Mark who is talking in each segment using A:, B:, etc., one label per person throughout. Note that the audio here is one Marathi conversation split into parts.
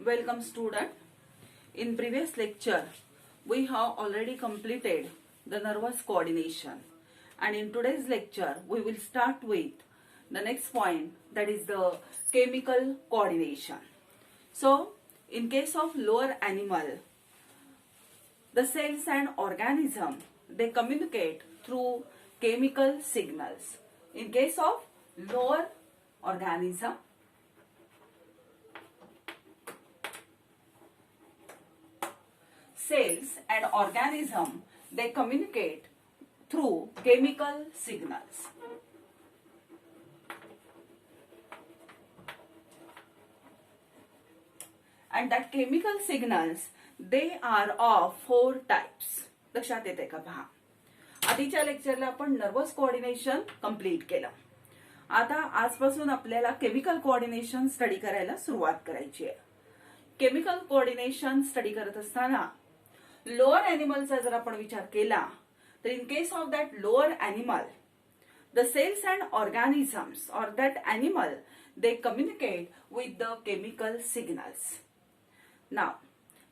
A: Welcome student. In previous lecture, we have already completed the nervous coordination. And in today's lecture, we will start with the next point, that is the chemical coordination. So, in case of lower animal, the cells and organism, they communicate through chemical signals. In case of lower organism, cells and organism, they communicate through chemical signals. And that chemical signals, they are of 4 types. लक्षात येते का पहा. आधीच्या लेक्चरला आपण नर्वस कोऑर्डिनेशन कंप्लीट केलं. आता आजपासून आपल्याला केमिकल कोऑर्डिनेशन स्टडी करायला सुरुवात करायची आहे. केमिकल कोऑर्डिनेशन स्टडी करत असताना लोअर एनिमलचा जर आपण विचार केला तर in case of that lower animal, the cells and organisms or that animal, they communicate with the chemical signals. Now,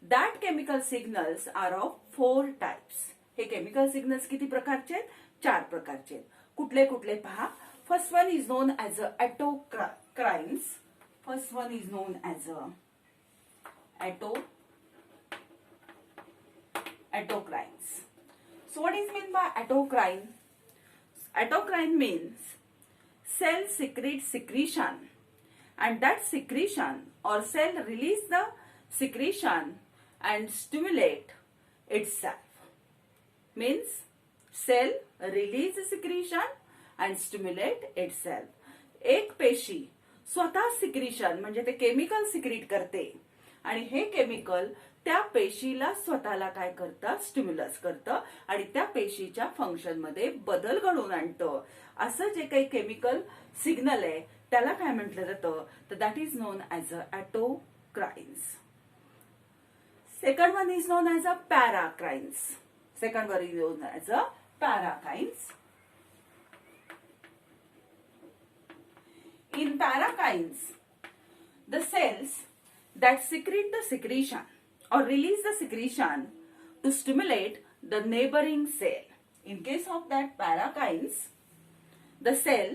A: that chemical signals are of 4 types. हे chemical signals किती प्रकारचे आहेत? 4 प्रकारचे आहेत. कुठले कुठले पहा. First one is known as autocrines. First one is known as autocrines. So what is meant by autocrine? Autocrine means cell secrete secretion, and that secretion or cell release the secretion and stimulate itself. Means cell release the secretion and stimulate itself. एक पेशी स्वतः सिक्रिशन म्हणजे ते केमिकल सिक्रीट करते आणि हे केमिकल त्या पेशीला स्वतःला काय करतं? स्टिम्युलस करतं आणि त्या पेशीच्या फंक्शन मध्ये बदल घडवून आणतं. असं जे काही केमिकल सिग्नल आहे त्याला काय म्हटलं जातं? तर that is known as autocrines. Second one is known as paracrines. Second one is known as parakines. In parakines, the cells that secrete the secretion or release the secretion to stimulate the neighboring cell. In case of that parakines, the cell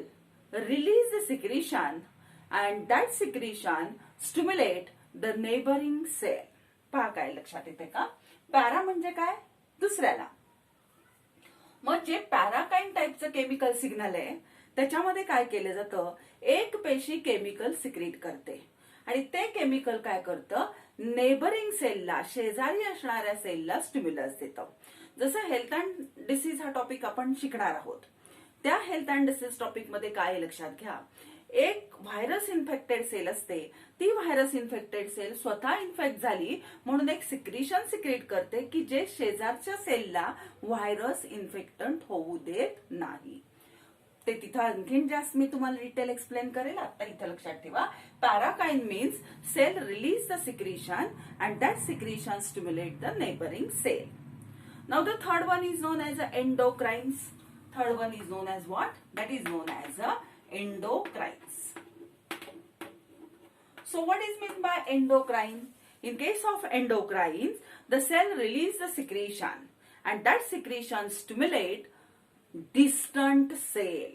A: release the secretion and that secretion stimulate the neighboring cell. पहा काय लक्षात येते का? पॅरा म्हणजे काय? दुसऱ्याला. मग जे पॅराकाइन टाइपचं केमिकल सिग्नल आहे त्याच्यामध्ये काय केलं जातं? एक पेशी केमिकल सिक्रीट करते आणि ते केमिकल काय करतं? नेबरिंग सेलला, शेजारी असणाऱ्या सेलला स्टिम्युलस देतं. जसं हेल्थ अँड डिसीज हा टॉपिक आपण शिकणार आहोत, त्या हेल्थ अँड डिसीज टॉपिक मध्ये काय लक्षात घ्या, एक व्हायरस इन्फेक्टेड सेल असते. ती व्हायरस इन्फेक्टेड सेल स्वतः इन्फेक्ट झाली म्हणून एक सिक्रिशन सिक्रेट करते की जे शेजारच्या सेलला व्हायरस इन्फेक्टंट होऊ देत नाही. ते तिथं आणखीन जास्त मी तुम्हाला डिटेल एक्सप्लेन करेल. आता इथं लक्षात ठेवा, parakine means cell release the secretion and that secretion stimulate the neighbouring cell. Now the third one is known as endocrines. Third one is known as what? That is known as endocrines. So what is meant by endocrine? In case of endocrines, the cell release the secretion and that secretion stimulate distant cell.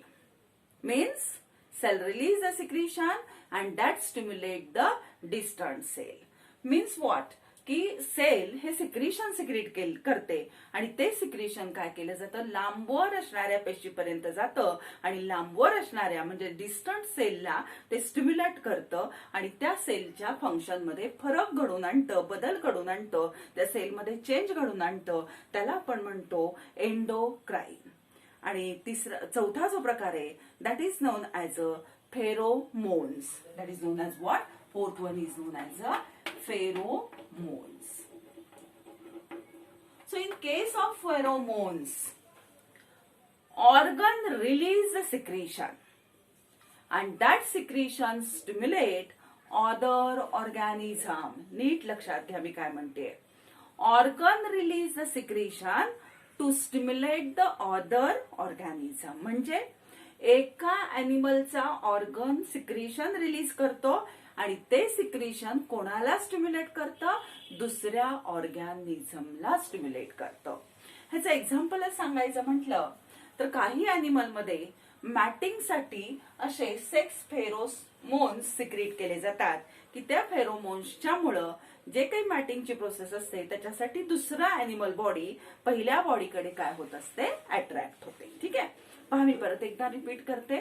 A: Means cell release the secretion and that stimulate the distant cell. Means what? की सेल हे सिक्रिशन सिक्रीट करते आणि ते सिक्रिशन काय केलं जातं? लांबवर असणाऱ्या पेशीपर्यंत जातं आणि लांबवर असणाऱ्या म्हणजे डिस्टंट सेलला ते स्टिम्युलेट करतं आणि त्या सेलच्या फंक्शन मध्ये फरक घडवून आणतं, बदल घडवून आणतं, त्या सेलमध्ये चेंज घडवून आणतं. त्याला आपण म्हणतो एंडोक्राइन. आणि चौथा जो प्रकार आहे that is known as pheromones. That is known as what? Fourth one is known as pheromones. So in case of pheromones, organ release the secretion and that secretion stimulate other organism. नीट लक्षात घ्या मी काय म्हणते. Organ release the secretion to stimulate the other organism. म्हणजे एका ॲनिमलचा ऑर्गन सिक्रेशन रिलीज करतो आणि ते सिक्रिशन कोणाला स्टिम्युलेट करतं? दुसऱ्या ऑर्गॅनिझमला स्टिम्युलेट करतं. ह्याचं एक्झाम्पलच सांगायचं म्हटलं तर काही अॅनिमलमध्ये मॅटिंगसाठी असे सेक्स फेरोमोन्स सिक्रेट केले जातात की त्या फेरोमोन्सच्या मुळे जे काही मॅटिंगची प्रोसेस असते त्याच्यासाठी दुसरा अॅनिमल बॉडी पहिल्या बॉडीकडे काय होत असते? अट्रॅक्ट होते. ठीक आहे, पहा मी परत एकदा रिपीट करते.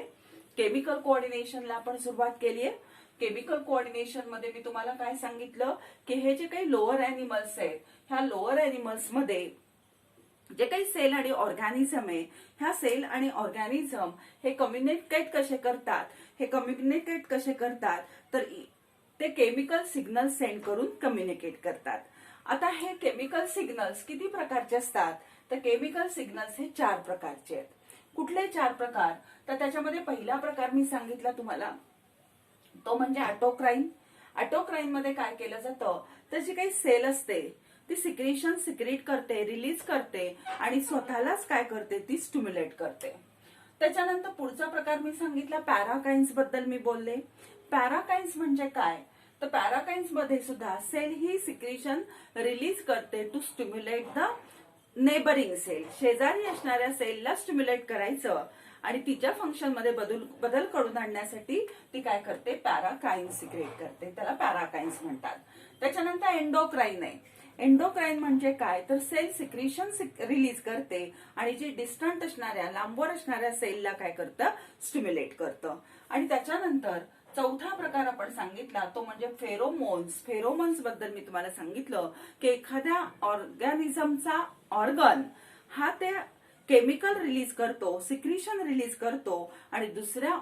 A: केमिकल कोऑर्डिनेशनला आपण सुरुवात केली आहे. केमिकल कोऑर्डिनेशन मध्ये मी तुम्हाला काय सांगितलं की हे जे काही लोअर अॅनिमल्स आहेत ह्या लोअर अॅनिमल्स मध्ये जे काही सेल आणि ऑर्गॅनिझम आहे ह्या सेल आणि ऑर्गॅनिझम हे कम्युनिकेट कसे करतात तर ते केमिकल सिग्नल सेंड करून कम्युनिकेट करतात. आता हे केमिकल सिग्नल्स किती प्रकारचे असतात? तर केमिकल सिग्नल्स हे 4 प्रकारचे आहेत. कुठले 4 प्रकार? तर त्याच्यामध्ये पहिला प्रकार मी सांगितला तुम्हाला तो म्हणजे ऑटोक्राइन. ऑटोक्राइन मध्ये काय केलं जातं तर जी काही सेल असते ती सिक्रेशन सिक्रेट करते, रिलीज करते आणि स्वतःलाच काय करते? ती स्टिम्युलेट करते. त्याच्यानंतर पुढचा प्रकार मी सांगितला पॅराकाइन्स बद्दल मी बोलले. पॅराकाइन्स म्हणजे काय? तर पॅराकाइन्स मध्ये सुद्धा सेल ही सिक्रेशन रिलीज करते to stimulate the neighbouring cell. शेजारी असणाऱ्या सेलला स्टिम्युलेट करायचं आणि तिच्या फंक्शन मध्ये बदल घडून आणण्यासाठी ती काय करते? पॅराकाइन्स सिक्रेट करते. त्याला पॅराकाइन्स म्हणतात. त्याच्यानंतर एंडोक्राइन आहे. एंडोक्राइन म्हणजे काय? तर सेल सिक्रेशन रिलीज करते आणि जी डिस्टंट असणाऱ्या लांबवर असणाऱ्या सेलला काय करतं? स्टिम्युलेट करतं. आणि त्याच्यानंतर चौथा प्रकार आपण सांगितला तो म्हणजे फेरोमोन्स. फेरोमोन्स बद्दल मी तुम्हाला सांगितलं की एखाद्या ऑर्गॅनिझमचा ऑर्गन हा ते केमिकल रिलीज करतो, सिक्रेशन रिलीज करतो आणि दुसऱ्या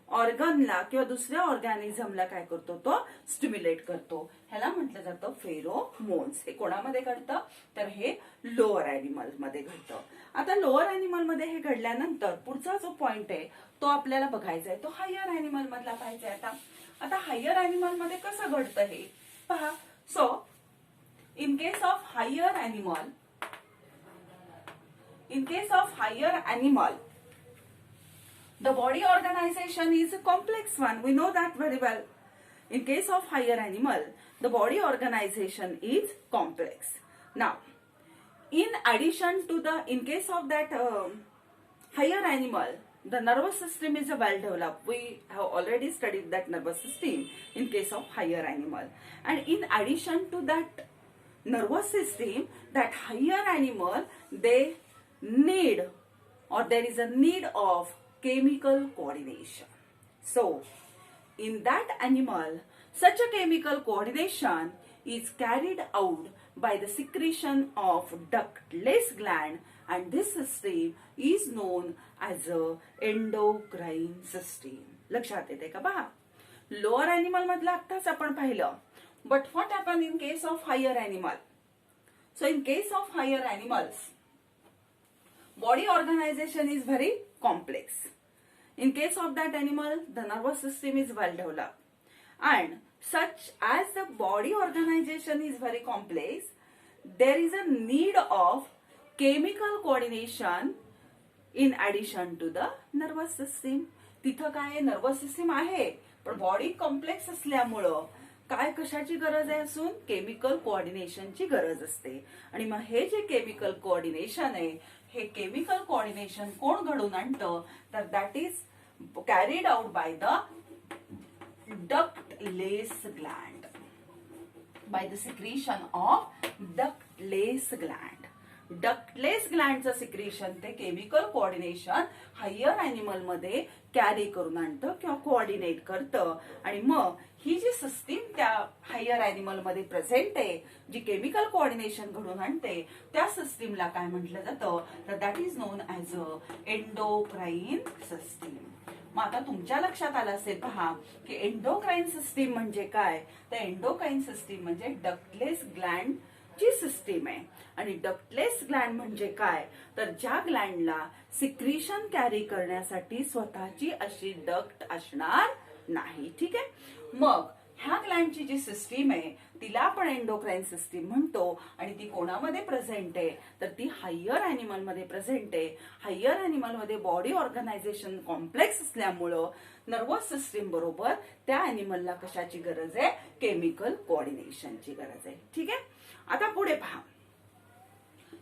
A: ऑर्गनला किंवा दुसऱ्या ऑर्गॅनिझमला काय करतो? तो स्टिम्युलेट करतो. ह्याला म्हटलं जातं फेरोमोन्स. हे कोणामध्ये घडतं? तर हे लोअर अॅनिमल मध्ये घडतं. आता लोअर अॅनिमल मध्ये हे घडल्यानंतर पुढचा जो पॉइंट आहे तो आपल्याला बघायचा आहे, तो हायर अॅनिमल मधला पाहिजे. आता हायर अॅनिमल मध्ये कसं घडतं हे पहा. So in case of higher animal the body organization is a complex one. We know that very well. In case of higher animal, the body organization is complex. Now, in addition to in case of that higher animal, the nervous system is well developed. We have already studied that nervous system in case of higher animal. And in addition to that nervous system, that higher animal, they need or there is a need of chemical coordination. So, in that animal, such a chemical coordination is carried out by the secretion of ductless gland, and this system is known as a endocrine system. लक्षात येते का? पहा, लोअर अॅनिमल मधलं आत्ताच आपण पाहिलं. But what happen in case of higher animal? So in case of higher animals, body organization is very complex. In case of that animal, the nervous system is well developed. And such as the body organization is very complex, there is a need of chemical coordination in addition to the nervous system. तिथं काय नर्वस सिस्टीम आहे पण बॉडी कॉम्प्लेक्स असल्यामुळं काय कशाची गरज आहे? असून केमिकल कोऑर्डिनेशनची गरज असते. आणि मग हे जे केमिकल कोऑर्डिनेशन आहे हे केमिकल कोऑर्डिनेशन कोण घडून आणतं? तर that is carried out by the ductless gland, by the secretion of ductless gland. Ductless ग्लँडचं सिक्रेशन ते केमिकल कोऑर्डिनेशन हायर अॅनिमल मध्ये कॅरी करून आणतं किंवा कोऑर्डिनेट करतं. आणि मग ही जी सिस्टीम त्या हायर अॅनिमल मध्ये प्रेझेंट आहे जी केमिकल कोऑर्डिनेशन घडून आणते त्या सिस्टीमला काय म्हटलं जातं? तर that is non as a endocrine system. मग आता तुमच्या लक्षात आलं असेल पहा की एंडोक्राइन सिस्टीम म्हणजे काय? तर एंडोक्राइन सिस्टीम म्हणजे डक्टलेस ग्लँड ची सिस्टीम आहे. आणि डक्टलेस ग्लँड म्हणजे काय? तर ज्या ग्लँडला सिक्रेशन कॅरी करण्यासाठी स्वतःची अशी डक्ट असणार नाही. ठीक आहे, मग ह्या ग्लँडची जी सिस्टीम आहे तिला आपण एंडोक्राईन सिस्टीम म्हणतो आणि ती कोणामध्ये प्रेझेंट आहे तर ती हायर अॅनिमल मध्ये प्रेझेंट आहे. हायर अॅनिमल मध्ये बॉडी ऑर्गनायझेशन कॉम्प्लेक्स असल्यामुळं नर्वस सिस्टीम बरोबर त्या अॅनिमलला कशाची गरज आहे, केमिकल कोऑर्डिनेशनची गरज आहे. ठीक आहे. आता पुढे पहा,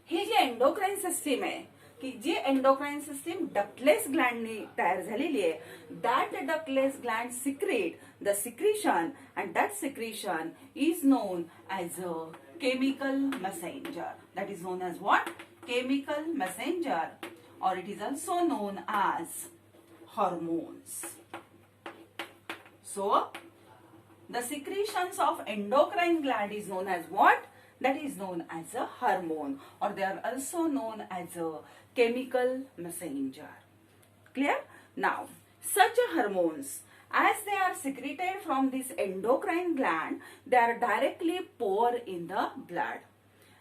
A: ही जी एंडोक्राईन सिस्टीम आहे की जी एंडोक्राईन सिस्टीम डक्टलेस ग्लँडनी तयार झालेली आहे, that ductless gland secrete the secretion and that secretion is known as a chemical messenger. That is known as what, chemical messenger, or it is also known as hormones. So the secretions of endocrine gland is known as what? That is known as a hormone, or they are also known as a chemical messenger. Clear? Now, such hormones, as they are secreted from this endocrine gland, they are directly poured in the blood,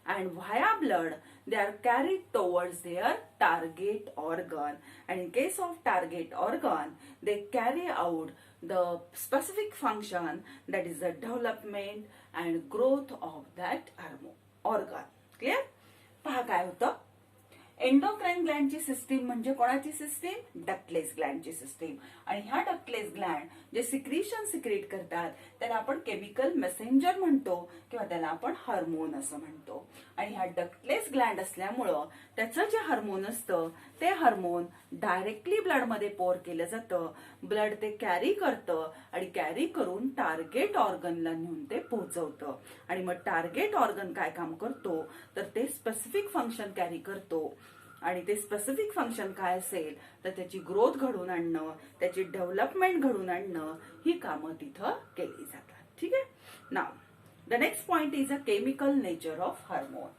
A: and via blood they are carried towards their target organ, and in case of target organ they carry out the specific function, that is the development and growth of that organ. Clear? पहा काय होतं, एंडोक्राईन ग्लँडची सिस्टीम म्हणजे कोणाची सिस्टीम, डक्टलेस ग्लँडची सिस्टीम. आणि ह्या डक्टलेस ग्लँड जे सिक्रिशन सिक्रेट करतात त्याला आपण केमिकल मेसेंजर म्हणतो किंवा त्याला आपण हार्मोन असं म्हणतो. आणि ह्या डक्टलेस ग्लँड असल्यामुळं त्याचं जे हार्मोन असतं ते हार्मोन डायरेक्टली ब्लडमध्ये पोर केलं जातं. ब्लड ते कॅरी करतं आणि कॅरी करून टार्गेट ऑर्गनला नेऊन ते पोहोचवतं. आणि मग टार्गेट ऑर्गन काय काम करतो तर ते स्पेसिफिक फंक्शन कॅरी करतो. आणि ते स्पेसिफिक फंक्शन काय असेल तर त्याची ग्रोथ घडवून आणणं, त्याची डेव्हलपमेंट घडवून आणणं ही कामं तिथं केली जातात. ठीक आहे. नाव the next point is a chemical nature of hormone.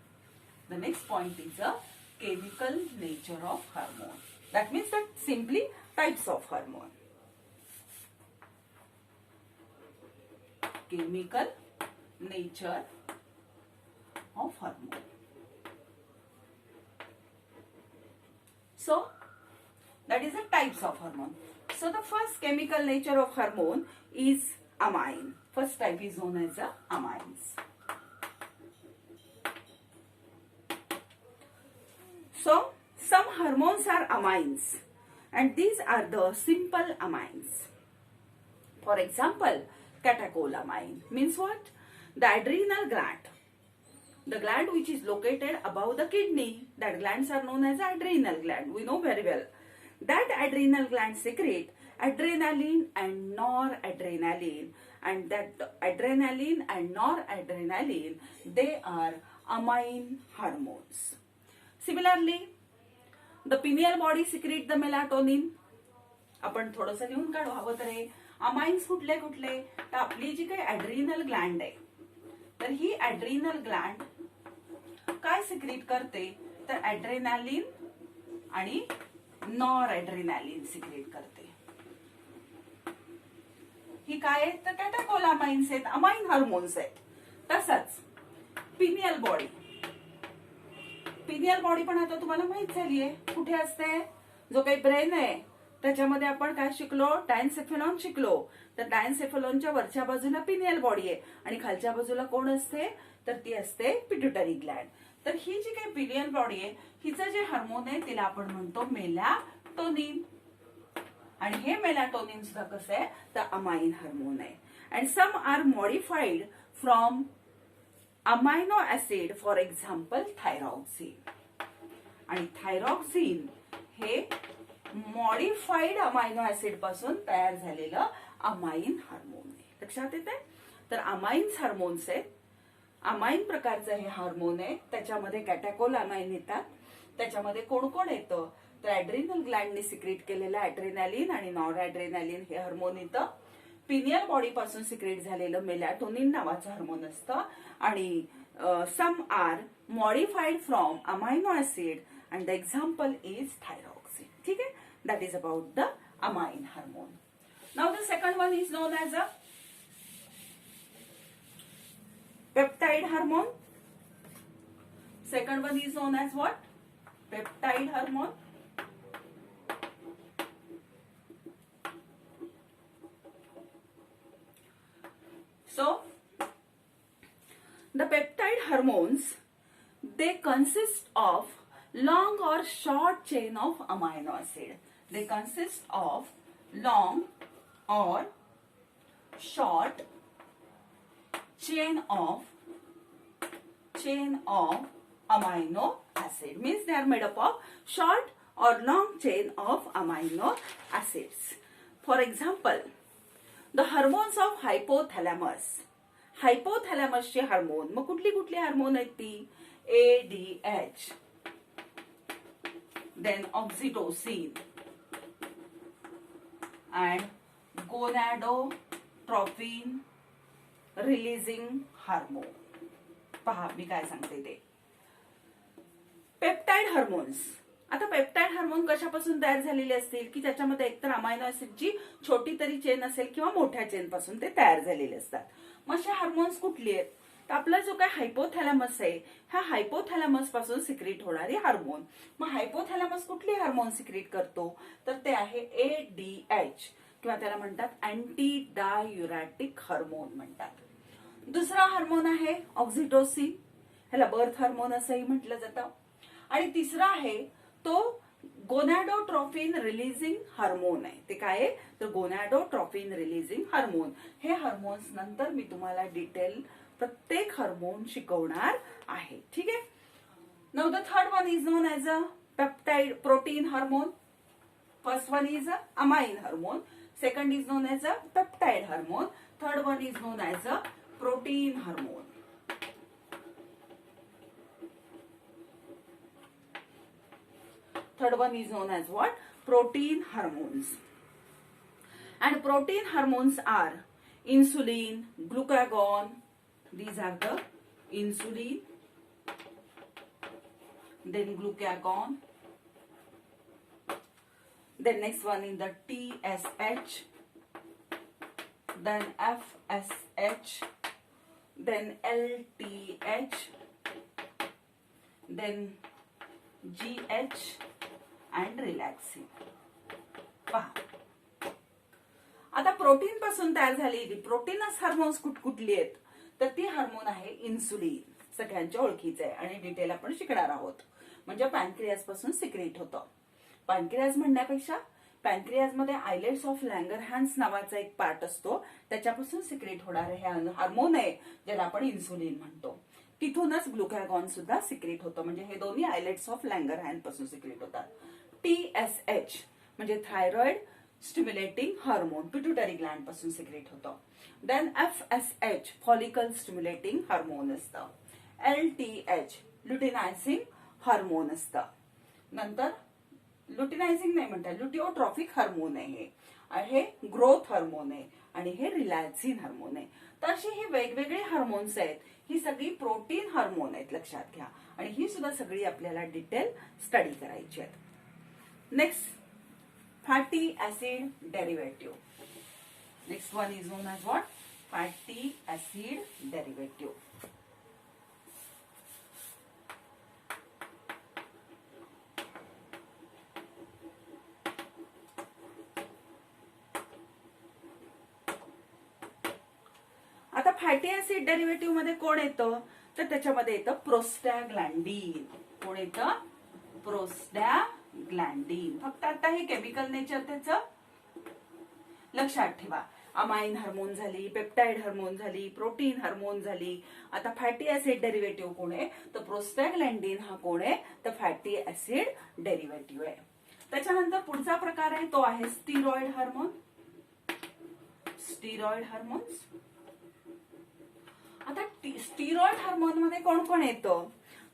A: The next point is a chemical nature of hormone. That means that simply types of hormone. Chemical nature of hormone. So that is the types of hormone. So the first chemical nature of hormone is amine. First type is known as the amines. So some hormones are amines, and these are the simple amines. For example, catecholamine means what? The adrenal gland. The gland which is located above the kidney, that glands are known as adrenal gland. We know very well. That adrenal gland secrete adrenaline and noradrenaline, and that adrenaline and noradrenaline, they are amine hormones. Similarly, the pineal body secrete the melatonin. आपण थोडंसं लिहून काढू हवं तर हे अमाइन्स कुठले कुठले तर आपली जी काही ऍड्रिनल ग्लँड आहे तर ही ऍड्रिनल ग्लँड काय सिक्रेट करते तर ऍड्रेनालिन आणि नॉर ऍड्रेनालिन सिक्रेट करते. ही काय आहेत तर कॅटेकोलामाइन्स आहेत, अमाइन हार्मोन्स आहेत. तसंच पिनियल बॉडी, पिनियल बॉडी पण आता तुम्हाला माहित झालीये कुठे असते. जो काही ब्रेन आहे त्याच्यामध्ये आपण काय शिकलो, डायन्सेफेलॉन शिकलो. तर डायन्सेफेलॉनच्या वरच्या बाजूला पिनियल बॉडी आहे आणि खालच्या बाजूला कोण असते तर ती असते पिट्युटरी ग्लँड. तर ही जी काही पिनियल बॉडी आहे हिचं जे हार्मोन आहे तिला आपण म्हणतो मेलॅटोनिन. आणि हे मेलॅटोनिन सुद्धा कसं आहे तर अमाइन हार्मोन आहे. And some are modified from amino acid, for example thyroxine. आणि थायरॉक्सिन हे मॉडिफाईड अमायनो ऍसिड पासून तयार झालेलं अमाइन हार्मोन आहे. लक्षात येते. तर अमाइन्स हार्मोन्स आहेत. अमाइन प्रकारचं हे हार्मोन आहे. त्याच्यामध्ये कॅटेकोलामाइन येतात. त्याच्यामध्ये कोण कोण येतं तर ऍड्रिनल ग्लँडने सिक्रेट केलेलं ऍड्रेनालिन आणि नॉर ऍड्रेनालिन हे हार्मोन येतं. पिनियल बॉडी पासून सिक्रेट झालेलं मेलॅटोनिन नावाचं हार्मोन असतं. आणि some are modified from amino acid and the example is thyroxine. ठीक आहे. That is about the amine hormone. Now the second one is known as a peptide hormone. Second one is known as what? Peptide hormone. hormones, they consist of long or short chain of amino acid. They consist of long or short chain of amino acid. Means they are made up of short or long chain of amino acids. For example, the hormones of hypothalamus. Hypothalamus चे हार्मोन, मग कुठली कुठली हार्मोन आहेत ती? ADH, then oxytocin and gonadotropin releasing hormone. पहा मी काय सांगते ते. Peptide hormones. आता पेप्टाइड हार्मोन कशापासून तयार झालेले असतील की त्याच्यामध्ये एकतर अमायनो ऍसिडची छोटी तरी चेन असेल किंवा मोठ्या चेन पासून ते तयार झालेले असतात. मग असे हार्मोन्स कुठले आहेत? तर आपला जो काय हायपोथॅलॅमस आहे, ह्या हायपोथॅलॅमस पासून सिक्रेट होणारी हार्मोन. मग हायपोथॅलॅमस कुठली हार्मोन सिक्रेट करतो? तर ते आहे ADH किंवा त्याला म्हणतात अँटी डायुरॅटिक हार्मोन म्हणतात. दुसरा हार्मोन आहे ऑक्सिटोसिन, ह्याला बर्थ हार्मोन असंही म्हटलं जातं. आणि तिसरा आहे तो गोनॅडोट्रोपिन रिलीजिंग हार्मोन आहे. ते काय आहे? तर गोनॅडोट्रोपिन रिलीजिंग हार्मोन. हे हार्मोन्स नंतर मी तुम्हाला डिटेल प्रत्येक हार्मोन शिकवणार आहे. ठीक आहे. Now the third one is known as a peptide protein hormone. First one is a amine hormone, second is known as a peptide hormone, third one is known as a protein hormone. Third one is known as what? Protein hormones. And protein hormones are insulin, glucagon. These are the insulin, then glucagon. Then next one is the TSH, then FSH, then LTH, then GH and relaxing. पहा आता प्रोटीन पासून तयार झालेली प्रोटीनस हार्मोन्स कुठली आहेत? तर ती हार्मोन आहे इन्सुलिन. सगळ्यांच्या ओळखीचं आहे आणि डिटेल आपण शिकणार आहोत. म्हणजे पॅनक्रियाज पासून सिक्रेट होतं. पॅनक्रियाज म्हणण्यापेक्षा पॅनक्रियाज मध्ये आयलेट्स ऑफ लँगरहॅन्स नावाचा एक पार्ट असतो, त्याच्यापासून सिक्रेट होणारे हे हार्मोन आहे ज्याला आपण इन्सुलिन म्हणतो. तिथूनच ग्लुकॅगॉन सुद्धा सिक्रेट होतं. म्हणजे हे दोन्ही आयलेट्स ऑफ लँगरहॅन्स पासून सिक्रेट होतात. TSH म्हणजे thyroid stimulating hormone, pituitary gland पासून सिक्रेट होतं. Then FSH follicle stimulating hormone असतं. LTH ल्युटिनायझिंग हार्मोन असतं. नंतर ल्युटिनायझिंग नाही म्हणतात, ल्युटिओट्रॉफिक हार्मोन आहे हे ग्रोथ हार्मोन आहे आणि हे रिलॅक्सिन हार्मोन आहे. तर अशी ही वेगवेगळे हार्मोन्स आहेत. ही सगळी प्रोटीन हार्मोन आहेत, लक्षात घ्या. आणि ही सुद्धा सगळी आपल्याला डिटेल स्टडी करायची आहेत. Next fatty acid derivative. Next one is known as what? Fatty acid derivative. आता फॅटी ऍसिड डेरिव्हेटिव्ह मध्ये कोण येतं? तर त्याच्यामध्ये येतं प्रोस्टॅग्लॅन्डिन. कोण येतं? प्रोस्टॅग्लॅन्डिन. फक्त आता हे केमिकल नेचर त्याचं लक्षात ठेवा. अमाइन हार्मोन झाली, पेप्टाइड हार्मोन झाली, प्रोटीन हार्मोन झाली. आता फॅटी ऍसिड डेरिव्हेटिव्ह कोण आहे? तर प्रोस्टॅग्लॅन्डिन हा कोण आहे? तर फॅटी ऍसिड डेरिव्हेटिव्ह आहे. त्याच्यानंतर पुढचा प्रकार आहे तो आहे स्टिरॉइड हार्मोन. Steroid hormones. आता स्टिरॉइड हार्मोन मध्ये कोण कोण येतं?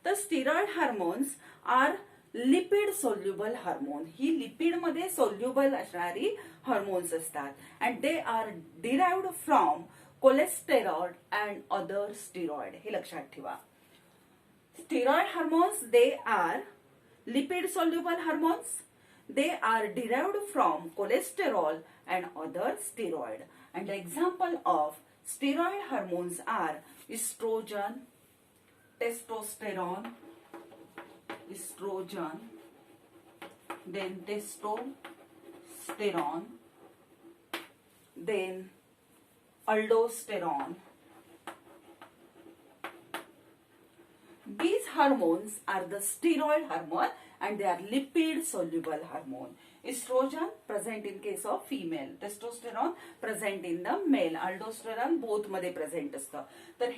A: तर steroid hormones are lipid soluble hormone. ही लिपिड मध्ये सोल्युबल असणारी हार्मोन्स असतात. And they are derived from cholesterol and other steroid. हे लक्षात ठेवा. Steroid hormones they are lipid soluble hormones. They are derived from cholesterol and other steroid. And the example of steroid hormones are estrogen, testosterone, then testosterone, then aldosterone, hormones are the steroid hormone and they are lipid soluble hormone. Estrogen present in case of female, testosterone present in the male, aldosterone both मध्ये प्रेझेंट असतं. तर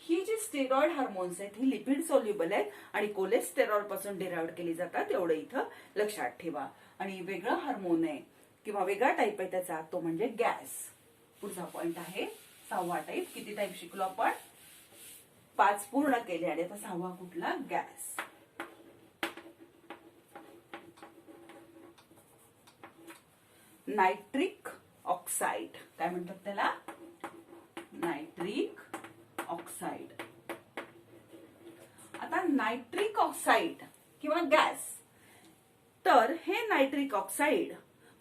A: ही जी स्टेरॉइड हार्मोन्स आहेत ही लिपिड सोल्युबल आहेत आणि कोलेस्टेरॉल पासून डिराइव्ह केली जातात, एवढं इथं लक्षात ठेवा. आणि वेगळं हार्मोन आहे किंवा वेगळा टाईप आहे त्याचा, तो म्हणजे गॅस. पुढचा पॉइंट आहे 6वा टाईप. किती टाईप शिकलो आपण? 5 पूर्ण केले आणि आता 6वा कुठला? गॅस. Nitric oxide. काय म्हणतात त्याला? Nitric oxide. आता नायट्रिक ऑक्साइड किंवा गॅस, तर हे nitric oxide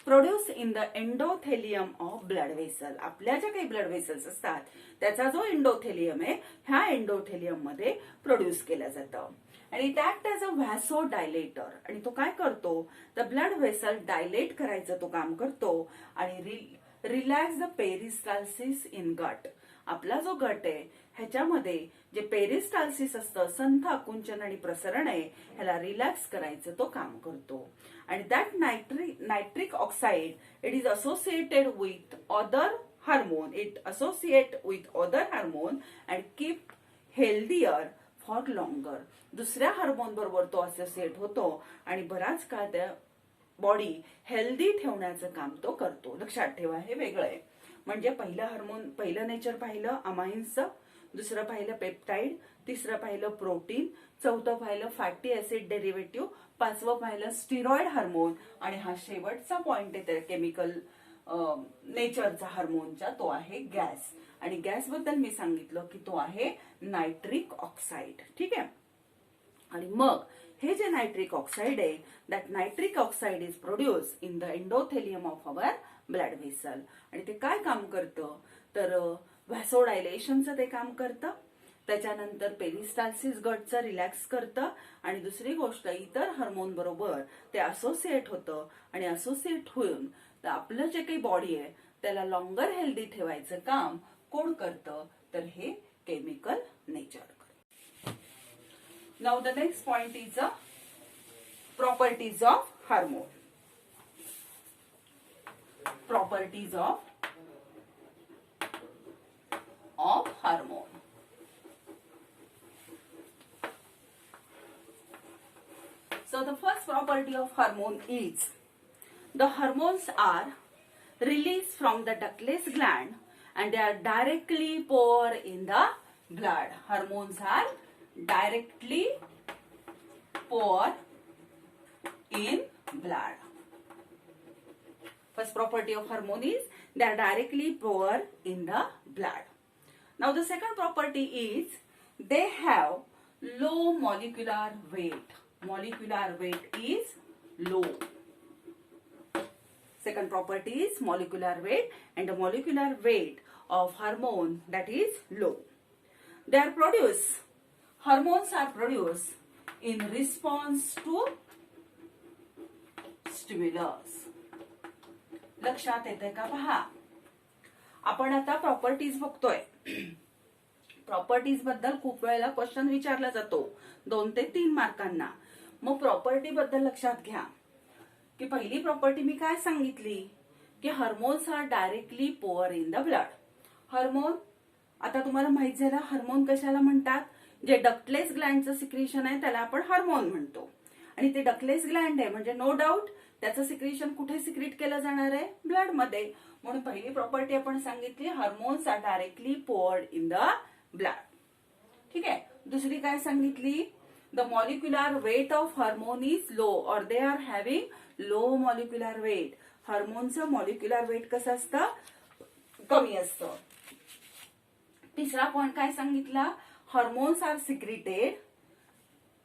A: produce in the endothelium of blood vessel. आपल्या ज्या काही ब्लड व्हेसल्स असतात त्याचा जो एंडोथेलियम आहे ह्या एंडोथेलियम मध्ये प्रोड्यूस केलं जातं. आणि दॅट ॲज अ व्हॅसो डायलेटर. आणि तो काय करतो? द ब्लड व्हेसल डायलेट करायचं तो काम करतो आणि रिलॅक्स द पेरिस्टाल्सिस इन गट. आपला जो गट आहे ह्याच्यामध्ये जे पेरिस्टाल्सिस असतं, संथ आकुंचन आणि प्रसरण आहे, ह्याला रिलॅक्स करायचं तो काम करतो. आणि that nitric oxide it is associated with other hormone. It associate with other hormone and keep healthier for longer. दुसऱ्या हार्मोन बरोबर तो असोसिएट होतो आणि बराच काळ त्या बॉडी हेल्दी ठेवण्याचं काम तो करतो. लक्षात ठेवा, हे वेगळं आहे. म्हणजे पहिलं हार्मोन, पहिलं नेचर पाहिलं अमाइन्सचं, दुसरं पाहिलं पेप्टाइड, तिसरं पाहिलं प्रोटीन, चौथं पाहिलं फॅटी ऍसिड डेरिव्हेटिव्ह, 5वं पाहिलं स्टिरॉइड हार्मोन आणि हा शेवटचा पॉइंट आहे केमिकल नेचरचा हार्मोनचा, तो आहे गॅस. आणि गॅस बद्दल मी सांगितलं की तो आहे नायट्रिक ऑक्साइड. ठीक आहे. आणि मग हे जे नायट्रिक ऑक्साइड आहे, that nitric oxide is produce in the endothelium of our blood vessel. आणि ते काय काम करतं? तर व्हॅसोडायलेशनचं ते काम करतं, त्याच्यानंतर पेरिस्टाल्सिस गटचं रिलॅक्स करतं आणि दुसरी गोष्ट इतर हार्मोन बरोबर ते असोसिएट होतं आणि असोसिएट होऊन आपलं जे काही बॉडी आहे त्याला लॉंगर हेल्दी ठेवायचं काम कोण करतं? तर हे केमिकल नेचर करतं. Now the next point is a properties of hormone. Properties of hormone. So the first property of hormone is the hormones are released from the ductless gland and they are directly poured in the blood. Hormones are directly poured in blood. First property of hormone is they are directly poured in the blood. Now the second property is they have low molecular weight. Molecular weight is low. Second property is molecular weight, and the molecular weight of hormone that is low. They are produced, hormones are produced in response to stimulus. लक्षात येते का? पहा, आपण आता प्रॉपर्टीज बघतोय. प्रॉपर्टीज बद्दल खूप वेळेला क्वेश्चन विचारला जातो 2 ते 3 मार्कांना. मग प्रॉपर्टी बद्दल लक्षात घ्या की पहिली प्रॉपर्टी मी काय सांगितली की hormones are directly pour in the blood. Hormone आता तुम्हाला माहित झालं हार्मोन कशाला म्हणतात? जे डक्टलेस ग्लँडचं सिक्रेशन आहे त्याला आपण हार्मोन म्हणतो. आणि ते डक्टलेस ग्लँड आहे म्हणजे नो डाऊट त्याचं सिक्रेशन कुठे सिक्रेट केलं जाणार आहे? ब्लड मध्ये. म्हणून पहिली प्रॉपर्टी आपण सांगितली hormones are directly poured in the blood. ठीक आहे. दुसरी काय सांगितली? The molecular weight of hormone is low or they are having low molecular weight. हार्मोनचं मॉलिक्युलर वेट कसं असतं? कमी असतं. तिसरा पॉइंट काय सांगितला? Hormones are secreted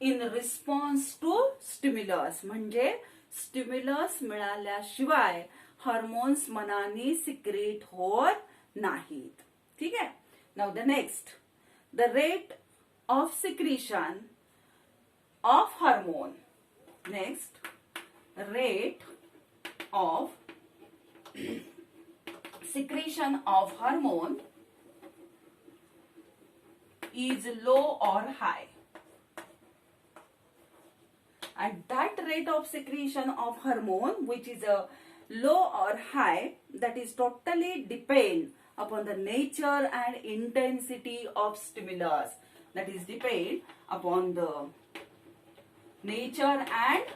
A: in response to stimulus. म्हणजे स्टिम्युलस मिळाल्याशिवाय हार्मोन्स मनाने सिक्रेट होत नाहीत. ठीक आहे. Now the next, the rate of secretion of hormone. Next, rate of secretion of hormone is low or high. and that rate of secretion of hormone which is a low or high, that is totally depend upon the nature and intensity of stimulus. That is depend upon the nature and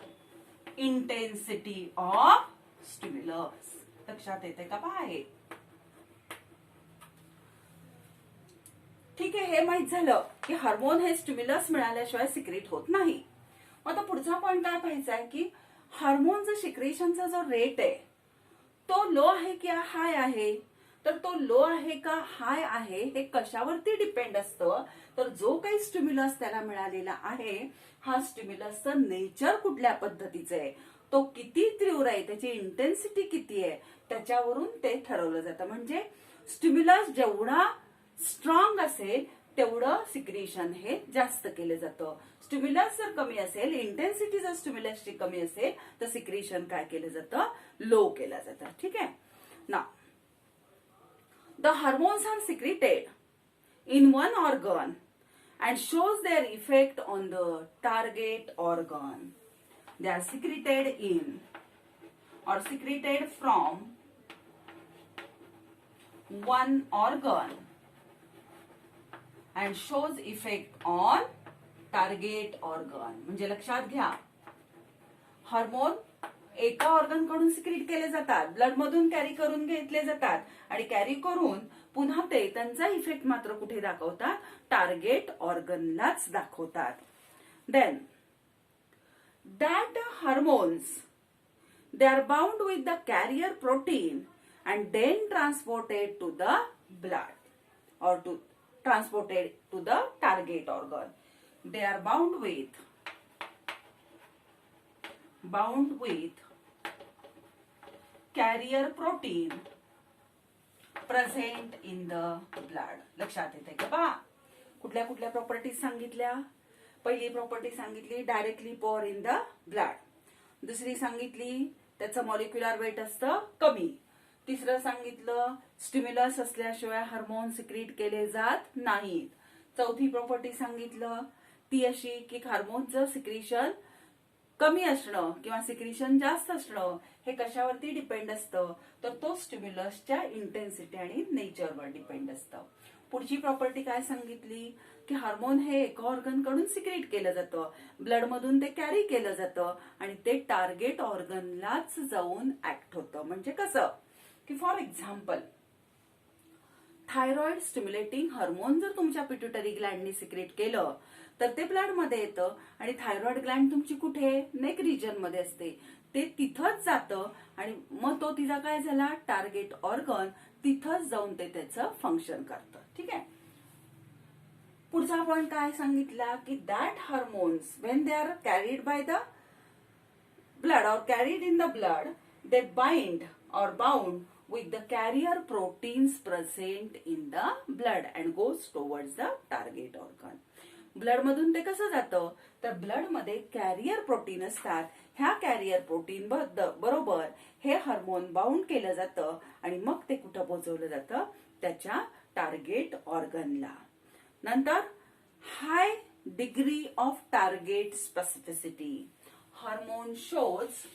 A: intensity of stimulus. लक्षात येते का पहा हे? ठीक आहे, हे माहित झालं की हार्मोन हे स्टिम्युलस मिळाल्याशिवाय सिक्रेट होत नाही. आता पुढचा पॉइंट काय पाहायचा आहे की हार्मोनचा सिक्रेशनचा जो रेट आहे तो लो आहे की हाय आहे. तर तो लो आहे का हाय आहे हे कशावरती डिपेंड असतं, तर जो काही स्टिम्युलस त्याला मिळालेला आहे हा स्टिम्युलसचं नेचर कुठल्या पद्धतीचं आहे, तो किती तीव्र आहे, त्याची इंटेन्सिटी किती आहे, त्याच्यावरून ते ठरवलं जातं. म्हणजे स्टिम्युलस जेवढा स्ट्रॉंग असेल तेवढं सिक्रेशन हे जास्त केलं जातं. स्टिम्युलस जर कमी असेल, इंटेन्सिटी जर स्टिम्युलसची कमी असेल तर सिक्रेशन काय केलं जातं, लो केलं जातं. ठीक आहे ना. The hormones are secreted in one organ and shows their effect on the target organ. They are secreted in or secreted from one organ and shows effect on target organ. म्हणजे लक्षात घ्या, हार्मोन एका ऑर्गन कडून सिक्रेट केले जातात, ब्लड मधून कॅरी करून घेतले जातात आणि कॅरी करून पुन्हा ते त्यांचा इफेक्ट मात्र कुठे दाखवतात, टार्गेट ऑर्गनलाच दाखवतात. Then that hormones they are bound with the carrier protein and then transported to the blood or to transported to the target organ. They are bound with carrier protein present in the blood. लक्षात येते का पहा, कुठल्या कुठल्या प्रॉपर्टीज सांगितल्या. पहिली प्रॉपर्टी सांगितली डायरेक्टली पोर इन द ब्लड. दुसरी सांगितली त्याचं मॉलिक्युलर वेट असतं कमी. तिसरं सांगितलं स्टिम्युलस असल्याशिवाय हार्मोन सिक्रेट केले जात नाहीत. चौथी प्रॉपर्टी सांगितलं ती अशी की हार्मोनचं सिक्रेशन कमी असणं किंवा सिक्रेशन जास्त असणं हे कशावरती डिपेंड असतं, तर तो स्टिम्युलसच्या इंटेन्सिटी आणि नेचरवर डिपेंड असतं. पुढची प्रॉपर्टी काय सांगितली की हार्मोन हे एका ऑर्गन कडून सिक्रेट केलं जातं, ब्लड मधून ते कॅरी केलं जातं आणि ते टार्गेट ऑर्गनलाच जाऊन ऍक्ट होतं. म्हणजे कसं की for example thyroid stimulating hormone जर तुमच्या पिट्युटरी ग्लँडनी सिक्रेट केलं तर ते ब्लड मध्ये येतं आणि थायरॉइड ग्लँड तुमची कुठे, नेक रिजन मध्ये असते, ते तिथंच जातं आणि मग तो तिचा काय झाला टार्गेट ऑर्गन, तिथंच जाऊन ते त्याचं फंक्शन करतं. ठीक आहे. पुढचा पॉइंट काय सांगितला की that hormones when they are carried by the blood or carried in the blood they bind or bound with the carrier proteins present in the blood and goes towards the target organ. Blood मधून ते कसं जातं, तर ब्लड मध्ये कॅरियर प्रोटीन असतात. ह्या कॅरियर प्रोटीन बरोबर हे हार्मोन बाउंड केलं जातं आणि मग ते कुठं पोहोचवलं जातं, त्याच्या टार्गेट ऑर्गनला. नंतर high degree of target specificity. Hormone shows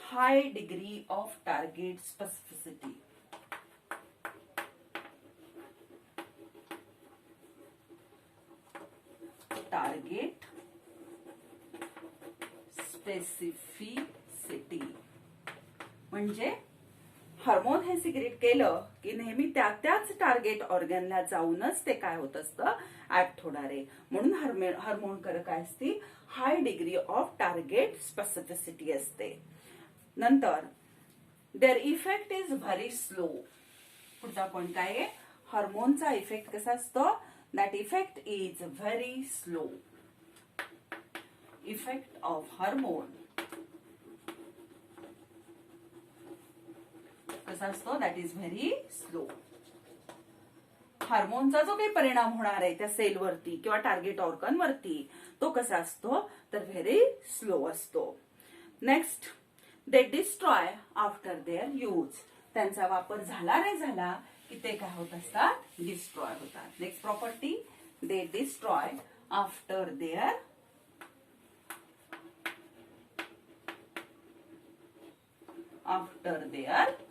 A: high degree of target specificity. Target specificity म्हणजे हार्मोन हे सिक्रेट केलं की नेहमी त्याच टार्गेट ऑर्गनला जाऊनच ते काय होत असतं, ऍक्ट होणार आहे. म्हणून हार्मोन काय असते, high degree of target specificity असते. नंतर their effect is very slow. पुढचा पॉइंट काय आहे, हार्मोनचा इफेक्ट कसा असतो, that effect is very slow. Effect of hormone कसा असतो, दॅट इज व्हेरी स्लो. हार्मोनचा जो काही परिणाम होणार आहे त्या सेलवरती किंवा टार्गेट ऑर्गन वरती तो कसा असतो, तर व्हेरी स्लो असतो. Next they destroy after their use. त्यांचा वापर झाला नाही झाला की ते काय होत असतात, डिस्ट्रॉय होतात. Next property they destroy after their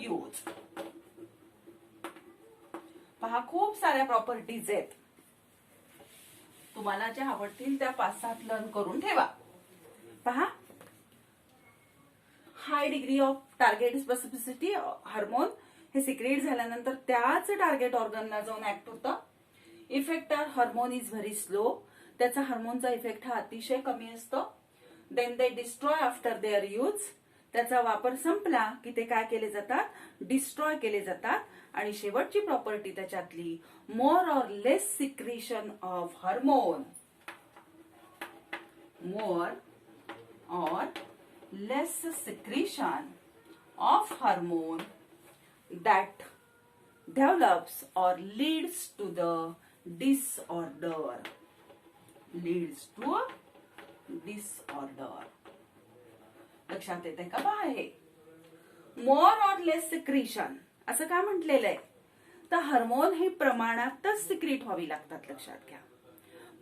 A: use. पहा खूप साऱ्या प्रॉपर्टीज आहेत, तुम्हाला ज्या आवडतील त्या 5-7 लर्न करून ठेवा. पहा, high degree of target specificity, hormone हे सिक्रेट झाल्यानंतर त्याच टार्गेट ऑर्गनला जाऊन ऍक्ट होतं. Effect of hormone is very slow, त्याचा हार्मोनचा इफेक्ट हा अतिशय कमी असतो. Then they destroy after their use, त्याचा वापर संपला की ते काय केले जातात, डिस्ट्रॉय केले जातात. आणि शेवटची प्रॉपर्टी त्याच्यातली, more or less secretion of hormone, more or less secretion of hormone that develops or leads to the disorder, leads to disorder. लक्षात येते का पहा, हे मोर ऑर लेस सिक्रेशन असं का म्हटलेलं आहे, तर हार्मोन हे प्रमाणातच सिक्रेट व्हावी लागतात. लक्षात घ्या,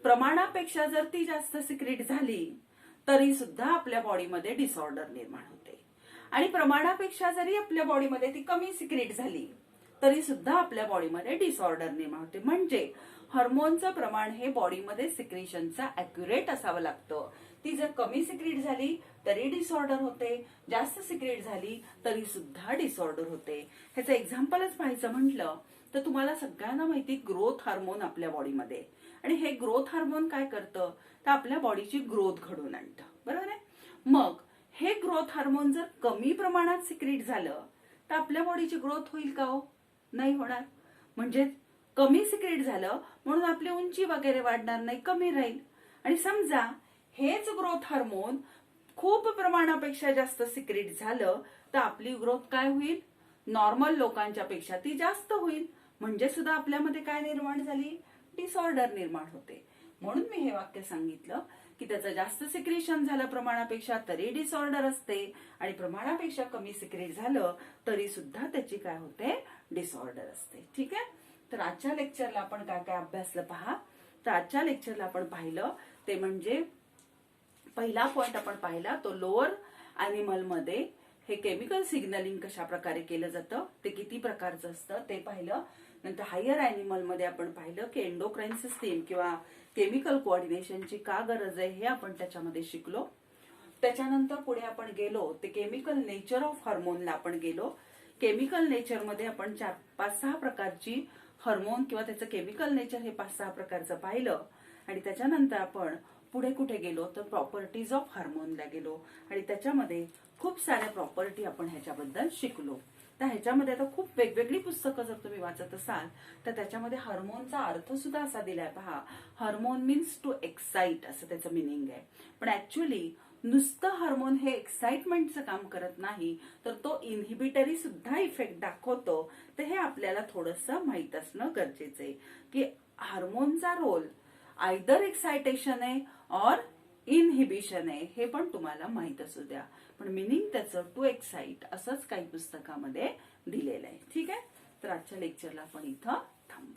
A: प्रमाणापेक्षा जर ती जास्त सिक्रेट झाली तरी सुद्धा आपल्या बॉडीमध्ये डिसऑर्डर निर्माण होते. आणि प्रमाणापेक्षा जरी आपल्या बॉडीमध्ये ती कमी सिक्रेट झाली तरी सुद्धा आपल्या बॉडीमध्ये डिसऑर्डर निर्माण होते. म्हणजे हार्मोनचं प्रमाण हे बॉडीमध्ये सिक्रेशनचा अॅक्युरेट असावं लागतं. ती जर कमी सिक्रेट झाली तरी डिसऑर्डर होते, जास्त सिक्रेट झाली तरी सुद्धा डिसऑर्डर होते. ह्याचं एक्झाम्पलच पाहायचं म्हटलं तर तुम्हाला सगळ्यांना माहिती ग्रोथ हार्मोन आपल्या बॉडीमध्ये, आणि हे ग्रोथ हार्मोन काय करतं तर आपल्या बॉडीची ग्रोथ घडवून आणतं. बरोबर आहे. मग हे ग्रोथ हार्मोन जर कमी प्रमाणात सिक्रेट झालं तर आपल्या बॉडीची ग्रोथ होईल का हो, नाही होणार. म्हणजे कमी सिक्रेट झालं म्हणून आपली उंची वगैरे वाढणार नाही, कमी राहील. आणि समजा हेच ग्रोथ हार्मोन खूप प्रमाणापेक्षा जास्त सिक्रेट झालं तर आपली ग्रोथ काय होईल, नॉर्मल लोकांच्या पेक्षा ती जास्त होईल. म्हणजे सुद्धा आपल्यामध्ये काय निर्माण झाली, डिसऑर्डर निर्माण होते. म्हणून मी हे वाक्य सांगितलं की त्याचं जास्त सिक्रेशन झालं प्रमाणापेक्षा तरी डिसऑर्डर असते, आणि प्रमाणापेक्षा कमी सिक्रेट झालं तरी सुद्धा त्याची काय होते, डिसऑर्डर असते. ठीक आहे. तर आजच्या लेक्चरला आपण काय काय अभ्यासलं पहा. तर आजच्या लेक्चरला आपण पाहिलं ते म्हणजे पहिला पॉइंट आपण पाहिला तो लोअर अॅनिमल मध्ये हे केमिकल सिग्नलिंग कशा प्रकारे केलं जातं, ते किती प्रकारचं असतं ते पाहिलं. नंतर हायर अॅनिमल मध्ये आपण पाहिलं की एंडोक्राइन सिस्टीम किंवा केमिकल कोऑर्डिनेशनची का गरज आहे हे आपण त्याच्यामध्ये शिकलो. त्याच्यानंतर पुढे आपण गेलो ते केमिकल नेचर ऑफ हार्मोनला आपण गेलो. केमिकल नेचर मध्ये आपण 5-6 प्रकारची हार्मोन किंवा त्याचं केमिकल नेचर हे 5-6 प्रकारचं पाहिलं. आणि त्याच्यानंतर आपण पुढे कुठे गेलो तर प्रॉपर्टीज ऑफ हार्मोनला गेलो, आणि त्याच्यामध्ये खूप साऱ्या प्रॉपर्टी आपण ह्याच्याबद्दल शिकलो. तर ह्याच्यामध्ये आता खूप वेगवेगळी पुस्तकं जर तुम्ही वाचत असाल तर त्याच्यामध्ये हार्मोनचा अर्थ सुद्धा असा दिलाय पहा, हार्मोन मीन्स टू एक्साइट असं त्याचं मिनिंग आहे. पण ऍक्च्युअली नुसतं हार्मोन हे एक्साइटमेंटचं काम करत नाही तर तो इनहिबिटरी सुद्धा इफेक्ट दाखवतो. तर हे आपल्याला थोडंसं माहित असणं गरजेचं आहे की हार्मोनचा रोल आयदर एक्सायटेशन आहे और इनहिबिशन आहे, हे पण तुम्हाला माहित असू द्या. पण मिनिंग त्याचं टू एक्साइट असंच काही पुस्तकामध्ये दिलेलं आहे. ठीक आहे. तर आजच्या लेक्चरला आपण इथं थांबू.